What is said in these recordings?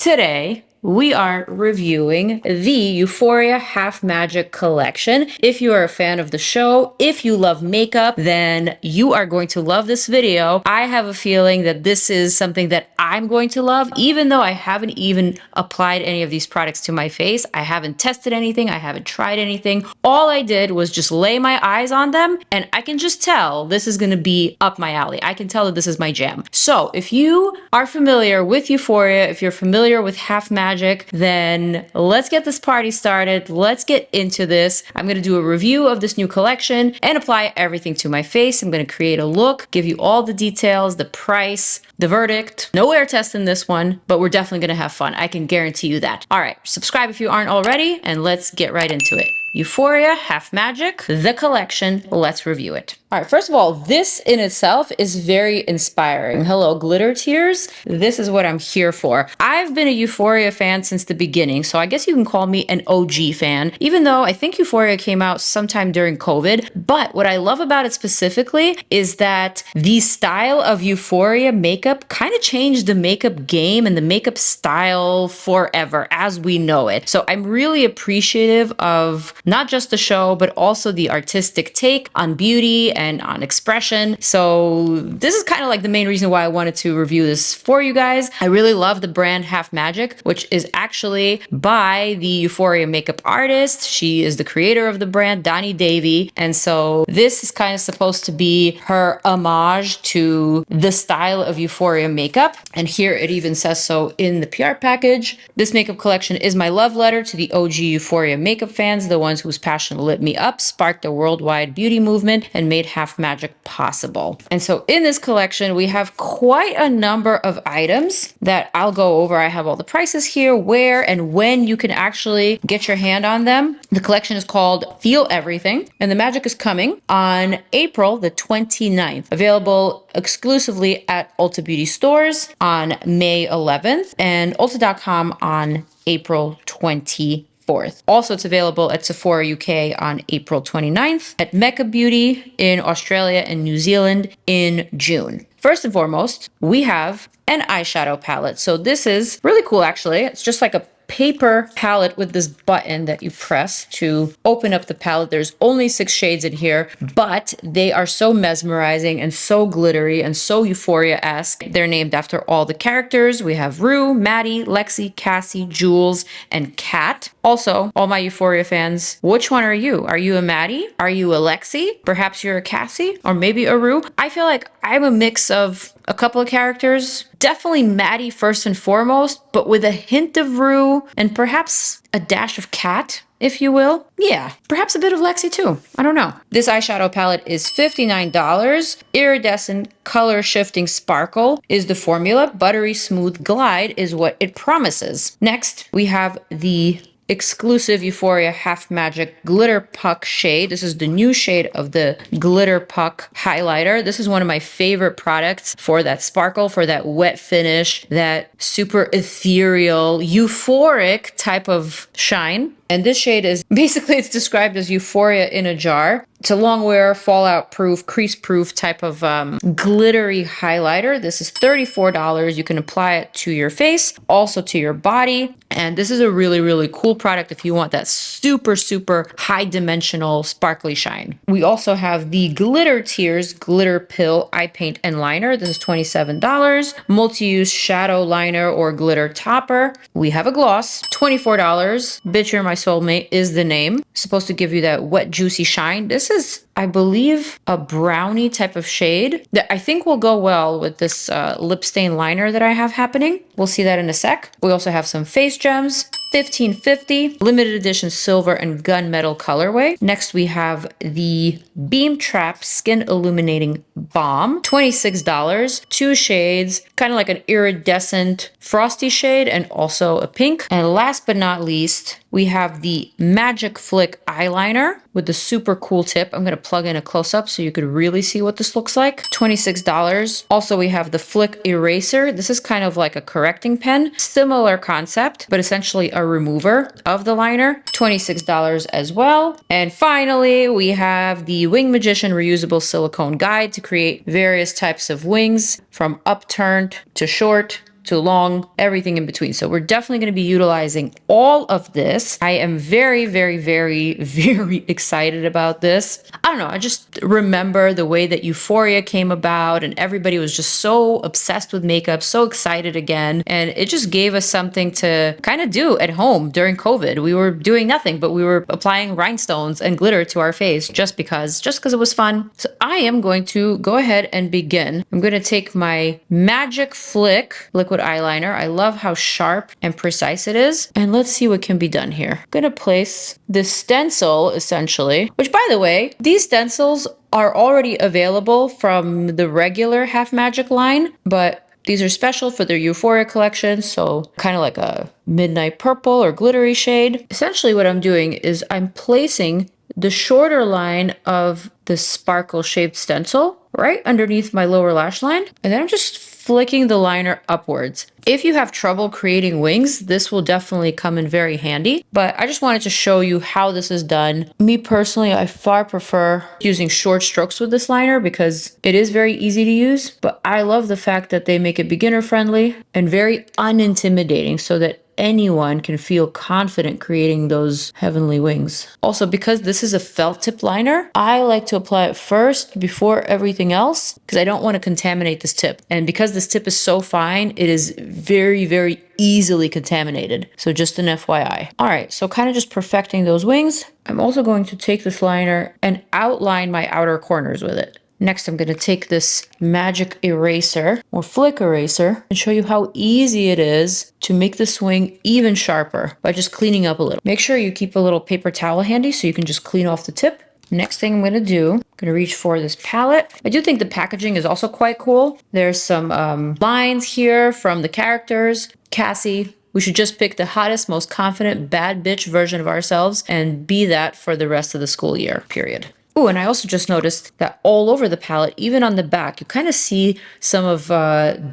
Today, we are reviewing the Euphoria Half Magic collection. If you are a fan of the show, if you love makeup, then you are going to love this video. I have a feeling that this is something that I'm going to love, even though I haven't even applied any of these products to my face. I haven't tested anything. I haven't tried anything. All I did was just lay my eyes on them, and I can just tell this is going to be up my alley. I can tell that this is my jam. So if you are familiar with Euphoria, if you're familiar with Half Magic, then let's get this party started. Let's get into this. I'm going to do a review of this new collection and apply everything to my face. I'm going to create a look, give you all the details, the price, the verdict. No air test in this one, but we're definitely going to have fun. I can guarantee you that. All right, subscribe if you aren't already, and let's get right into it. Euphoria Half Magic, the collection. Let's review it. All right, first of all, this in itself is very inspiring. Hello, glitter tears. This is what I'm here for. I've been a Euphoria fan since the beginning, so I guess you can call me an OG fan, even though I think Euphoria came out sometime during COVID. But what I love about it specifically is that the style of Euphoria makeup kind of changed the makeup game and the makeup style forever as we know it. So I'm really appreciative of not just the show, but also the artistic take on beauty and on expression. So this is kind of like the main reason why I wanted to review this for you guys. I really love the brand Half Magic, which is actually by the Euphoria makeup artist. She is the creator of the brand, Donnie Davy. And so this is kind of supposed to be her homage to the style of Euphoria makeup. And here it even says so in the PR package. This makeup collection is my love letter to the OG Euphoria makeup fans, the ones whose passion lit me up, sparked a worldwide beauty movement, and made Half Magic possible. And so in this collection, we have quite a number of items that I'll go over. I have all the prices here, where and when you can actually get your hand on them. The collection is called Feel Everything, and the magic is coming on April the 29th. Available exclusively at Ulta Beauty stores on May 11th and Ulta.com on April 24th. Also, it's available at Sephora UK on April 29th, at Mecca Beauty in Australia and New Zealand in June. First and foremost, we have an eyeshadow palette. So this is really cool, actually. It's just like a paper palette with this button that you press to open up the palette. There's only 6 shades in here, but they are so mesmerizing and so glittery and so Euphoria-esque. They're named after all the characters. We have Rue, Maddie, Lexi, Cassie, Jules, and Kat. Also, all my Euphoria fans, which one are you? Are you a Maddie? Are you a Lexi? Perhaps you're a Cassie? Or maybe a Rue? I feel like I'm a mix of a couple of characters. Definitely Maddie first and foremost, but with a hint of Rue and perhaps a dash of Kat, if you will. Yeah, perhaps a bit of Lexi too. I don't know. This eyeshadow palette is $59. Iridescent color shifting sparkle is the formula. Buttery smooth glide is what it promises. Next, we have the exclusive Euphoria Half Magic Glitterpuck shade. This is the new shade of the Glitterpuck highlighter. This is one of my favorite products for that sparkle, for that wet finish, that super ethereal, euphoric type of shine. And this shade is basically, it's described as Euphoria in a jar. It's a long wear, fallout proof, crease proof type of glittery highlighter. This is $34. You can apply it to your face, also to your body. And this is a really, really cool product if you want that super, super high dimensional sparkly shine. We also have the Glitter Tears Glitterpill Eye Paint and Liner. This is $27. Multi-use shadow liner or glitter topper. We have a gloss, $24. Bitch, You're My Soulmate is the name. Supposed to give you that wet, juicy shine. This is, I believe, a brownie type of shade that I think will go well with this lip stain liner that I have happening. We'll see that in a sec. We also have some face gems. $15.50, limited edition silver and gunmetal colorway. Next, we have the Beam Trap Skin Illuminating Balm, $26, 2 shades, kind of like an iridescent frosty shade and also a pink. And last but not least, we have the Magic Flik eyeliner with the super cool tip. I'm going to plug in a close-up so you could really see what this looks like. $26. Also, we have the Flik eraser. This is kind of like a correcting pen. Similar concept, but essentially a remover of the liner. $26 as well. And finally, we have the Wing Magician Reusable Silicone Guide to create various types of wings, from upturned to short to long, everything in between. So we're definitely going to be utilizing all of this. I am very, very, very, very excited about this. I don't know. I just remember the way that Euphoria came about and everybody was just so obsessed with makeup, so excited again. And it just gave us something to kind of do at home during COVID. We were doing nothing, but we were applying rhinestones and glitter to our face just because it was fun. So I am going to go ahead and begin. I'm going to take my Magic Flik liquid eyeliner. I love how sharp and precise it is. And let's see what can be done here. I'm going to place this stencil essentially, which by the way, these stencils are already available from the regular Half Magic line, but these are special for their Euphoria collection, so kind of like a midnight purple or glittery shade. Essentially what I'm doing is I'm placing the shorter line of the sparkle shaped stencil right underneath my lower lash line, and then I'm just flicking the liner upwards. If you have trouble creating wings, this will definitely come in very handy, but I just wanted to show you how this is done. Me personally, I far prefer using short strokes with this liner because it is very easy to use, but I love the fact that they make it beginner friendly and very unintimidating so that anyone can feel confident creating those heavenly wings. Also, because this is a felt tip liner, I like to apply it first before everything else because I don't want to contaminate this tip. And because this tip is so fine, it is very, very easily contaminated. So just an FYI. All right, so kind of just perfecting those wings. I'm also going to take this liner and outline my outer corners with it. Next, I'm going to take this magic eraser or Flik eraser and show you how easy it is to make this wing even sharper by just cleaning up a little. Make sure you keep a little paper towel handy so you can just clean off the tip. Next thing I'm going to do, I'm going to reach for this palette. I do think the packaging is also quite cool. There's some lines here from the characters. Cassie, we should just pick the hottest, most confident, bad bitch version of ourselves and be that for the rest of the school year, period. Oh, and I also just noticed that all over the palette, even on the back, you kind of see some of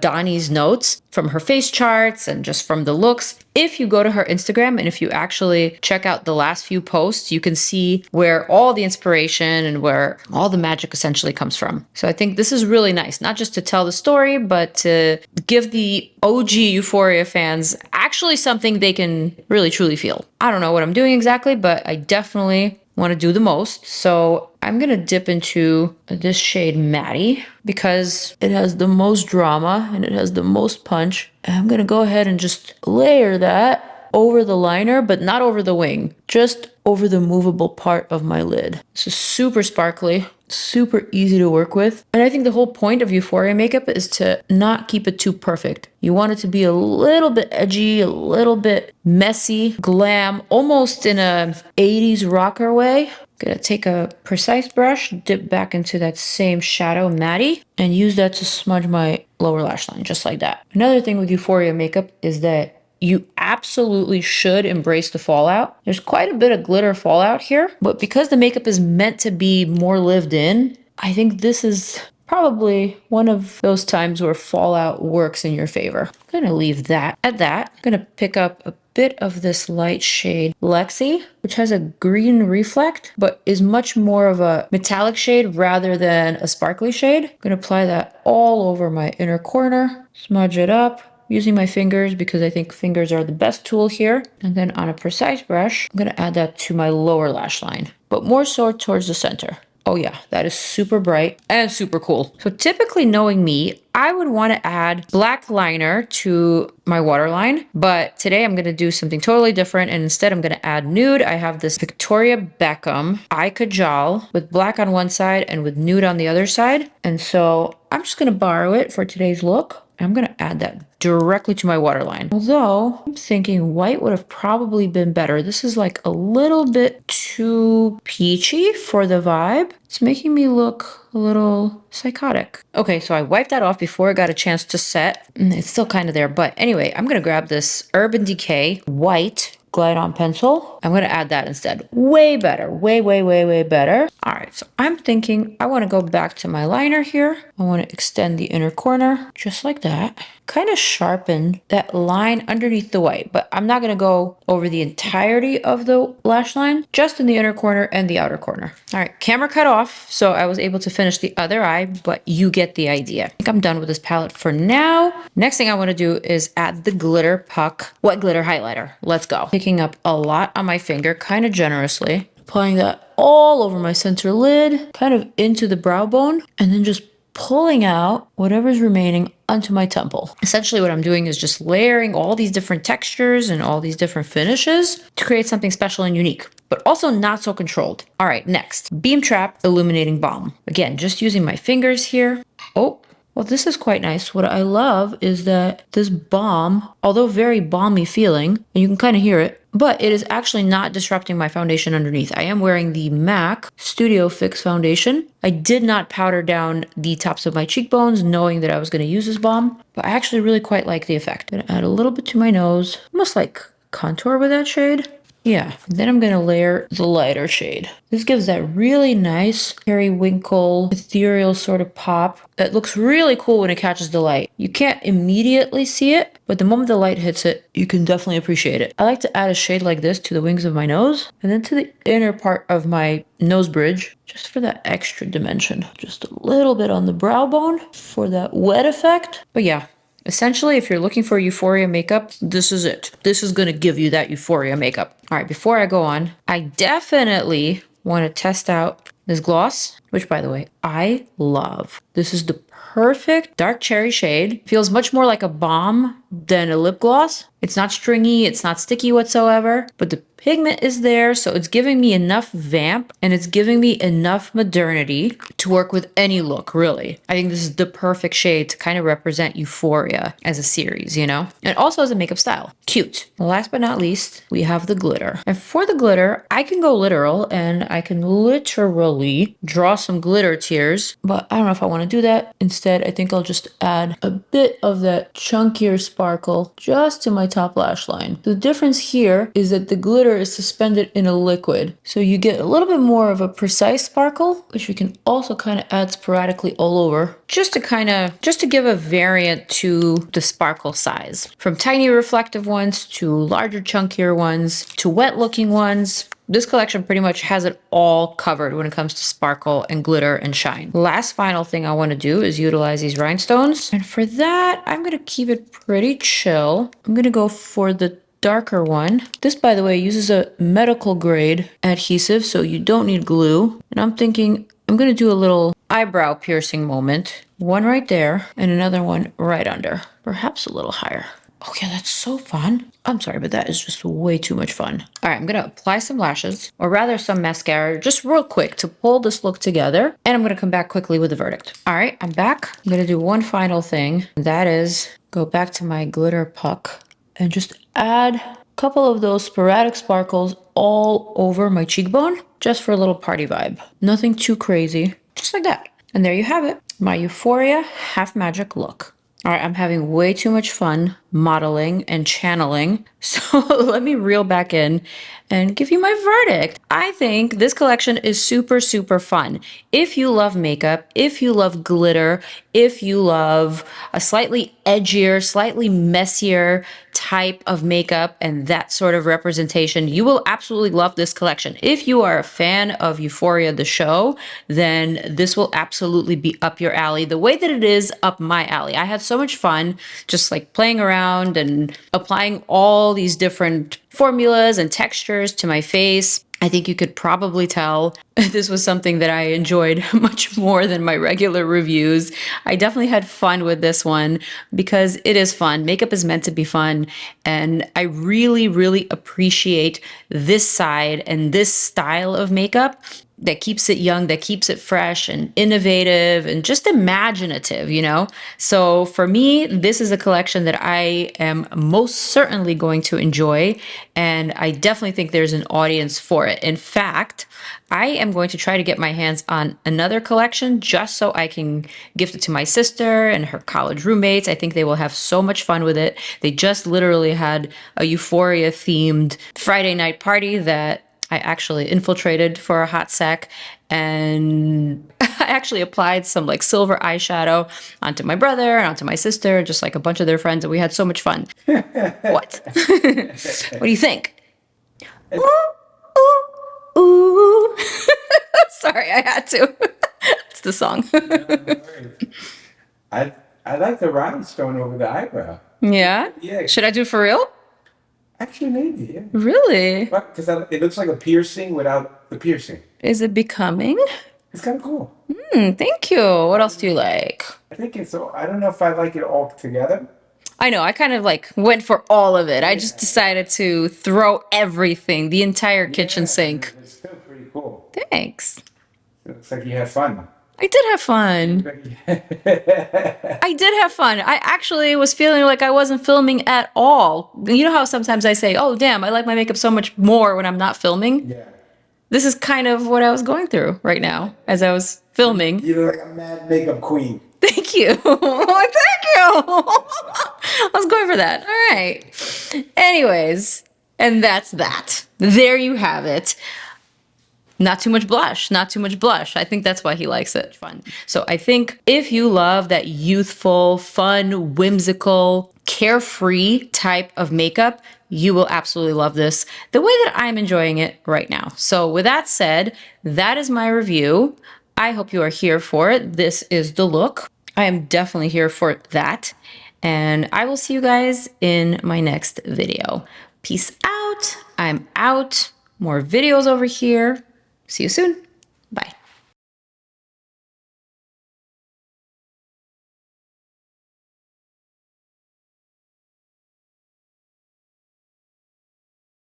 Donnie's notes from her face charts and just from the looks. If you go to her Instagram and if you actually check out the last few posts, you can see where all the inspiration and where all the magic essentially comes from. So I think this is really nice, not just to tell the story, but to give the OG Euphoria fans actually something they can really truly feel. I don't know what I'm doing exactly, but I definitely want to do the most. So I'm going to dip into this shade Maddie because it has the most drama and it has the most punch. And I'm going to go ahead and just layer that over the liner, but not over the wing, just over the movable part of my lid. This is super sparkly, super easy to work with. And I think the whole point of Euphoria makeup is to not keep it too perfect. You want it to be a little bit edgy, a little bit messy, glam, almost in a 80s rocker way. I'm gonna take a precise brush, dip back into that same shadow Maddie, and use that to smudge my lower lash line, just like that. Another thing with Euphoria makeup is that you absolutely should embrace the fallout. There's quite a bit of glitter fallout here, but because the makeup is meant to be more lived in, I think this is probably one of those times where fallout works in your favor. I'm gonna leave that at that. I'm gonna pick up a bit of this light shade Lexi, which has a green reflect, but is much more of a metallic shade rather than a sparkly shade. I'm gonna apply that all over my inner corner, smudge it up, using my fingers because I think fingers are the best tool here. And then on a precise brush, I'm gonna add that to my lower lash line, but more so towards the center. Oh yeah, that is super bright and super cool. So typically, knowing me, I would want to add black liner to my waterline, but today I'm going to do something totally different, and instead I'm going to add nude. I have this Victoria Beckham eye kajal with black on one side and with nude on the other side. And so I'm just going to borrow it for today's look. I'm going to add that directly to my waterline. Although I'm thinking white would have probably been better. This is like a little bit too peachy for the vibe. It's making me look a little psychotic. Okay, so I wiped that off before it got a chance to set. It's still kind of there, but anyway, I'm going to grab this Urban Decay white glide on pencil I'm going to add that instead. Way better. Way, way, way, way better. All right. So I'm thinking I want to go back to my liner here. I want to extend the inner corner just like that. Kind of sharpen that line underneath the white, but I'm not going to go over the entirety of the lash line, just in the inner corner and the outer corner. All right, camera cut off, so I was able to finish the other eye, but you get the idea. I think I'm done with this palette for now. Next thing I want to do is add the Glitterpuck Wet Glitter Highlighter. Let's go. Picking up a lot on my finger, kind of generously, applying that all over my center lid, kind of into the brow bone, and then just pulling out whatever's remaining onto my temple. Essentially what I'm doing is just layering all these different textures and all these different finishes to create something special and unique, but also not so controlled. All right, next, Beam Trap Illuminating Balm. Again, just using my fingers here. Oh, well, this is quite nice. What I love is that this balm, although very balmy feeling, and you can kind of hear it, but it is actually not disrupting my foundation underneath. I am wearing the MAC Studio Fix foundation. I did not powder down the tops of my cheekbones knowing that I was going to use this balm, but I actually really quite like the effect. I'm going to add a little bit to my nose, almost like contour with that shade. Yeah, then I'm gonna layer the lighter shade. This gives that really nice periwinkle, ethereal sort of pop that looks really cool when it catches the light. You can't immediately see it, but the moment the light hits it, you can definitely appreciate it. I like to add a shade like this to the wings of my nose, and then to the inner part of my nose bridge, just for that extra dimension. Just a little bit on the brow bone for that wet effect. But yeah, essentially, if you're looking for Euphoria makeup, this is it. This is going to give you that Euphoria makeup. All right, before I go on, I definitely want to test out this gloss, which, by the way, I love. This is the perfect dark cherry shade. Feels much more like a balm than a lip gloss. It's not stringy, it's not sticky whatsoever, but the pigment is there, so it's giving me enough vamp and it's giving me enough modernity to work with any look, really. I think this is the perfect shade to kind of represent Euphoria as a series, you know? And also as a makeup style. Cute. Last but not least, we have the glitter. And for the glitter, I can go literal and I can literally draw some glitter tears, but I don't know if I want to do that. Instead, I think I'll just add a bit of that chunkier sparkle just to my top lash line. The difference here is that the glitter is suspended in a liquid, so you get a little bit more of a precise sparkle, which you can also kind of add sporadically all over, just to give a variant to the sparkle size. From tiny reflective ones to larger chunkier ones to wet looking ones. This collection pretty much has it all covered when it comes to sparkle and glitter and shine. Last final thing I want to do is utilize these rhinestones. And for that, I'm going to keep it pretty chill. I'm going to go for the darker one. This, by the way, uses a medical grade adhesive, so you don't need glue. And I'm thinking I'm going to do a little eyebrow piercing moment. One right there and another one right under, perhaps a little higher. Okay, that's so fun. I'm sorry, but that is just way too much fun. All right, I'm gonna apply some lashes, or rather some mascara, just real quick to pull this look together. And I'm gonna come back quickly with the verdict. All right, I'm back. I'm gonna do one final thing. And that is go back to my Glitterpuck and just add a couple of those sporadic sparkles all over my cheekbone, just for a little party vibe. Nothing too crazy, just like that. And there you have it, my Euphoria half magic look. All right, I'm having way too much fun modeling and channeling. So let me reel back in and give you my verdict. I think this collection is super, super fun. If you love makeup, if you love glitter, if you love a slightly edgier, slightly messier type of makeup and that sort of representation, you will absolutely love this collection. If you are a fan of Euphoria, the show, then this will absolutely be up your alley the way that it is up my alley. I had so much fun just like playing around and applying all these different formulas and textures to my face. I think you could probably tell this was something that I enjoyed much more than my regular reviews. I definitely had fun with this one because it is fun. Makeup is meant to be fun. And I really, really appreciate this side and this style of makeup that keeps it young, that keeps it fresh and innovative and just imaginative, you know? So for me, this is a collection that I am most certainly going to enjoy. And I definitely think there's an audience for it. In fact, I am going to try to get my hands on another collection just so I can gift it to my sister and her college roommates. I think they will have so much fun with it. They just literally had a Euphoria themed Friday night party that I actually infiltrated for a hot sec, and I actually applied some like silver eyeshadow onto my brother and onto my sister, just like a bunch of their friends, and we had so much fun. What? What do you think? Ooh, ooh, ooh. Sorry, I had to. It's the song. I like the rhinestone over the eyebrow. Yeah? Yeah. Should I do for real? Actually, maybe, yeah. Really? Because it looks like a piercing without the piercing. Is it becoming? It's kind of cool. Thank you. What else do you like? I think it's so. I don't know if I like it all together. I know, I kind of like went for all of it. I just decided to throw everything, the entire kitchen sink. It's still pretty cool. Thanks. It looks like you had fun. I did have fun. I did have fun. I actually was feeling like I wasn't filming at all. You know how sometimes I say, oh, damn, I like my makeup so much more when I'm not filming? Yeah. This is kind of what I was going through right now as I was filming. You look like a mad makeup queen. Thank you. Thank you. I was going for that. All right. Anyways, and that's that. There you have it. Not too much blush, not too much blush. I think that's why he likes it. Fun. So I think if you love that youthful, fun, whimsical, carefree type of makeup, you will absolutely love this the way that I'm enjoying it right now. So with that said, that is my review. I hope you are here for it. This is the look. I am definitely here for that. And I will see you guys in my next video. Peace out. I'm out. More videos over here. See you soon. Bye.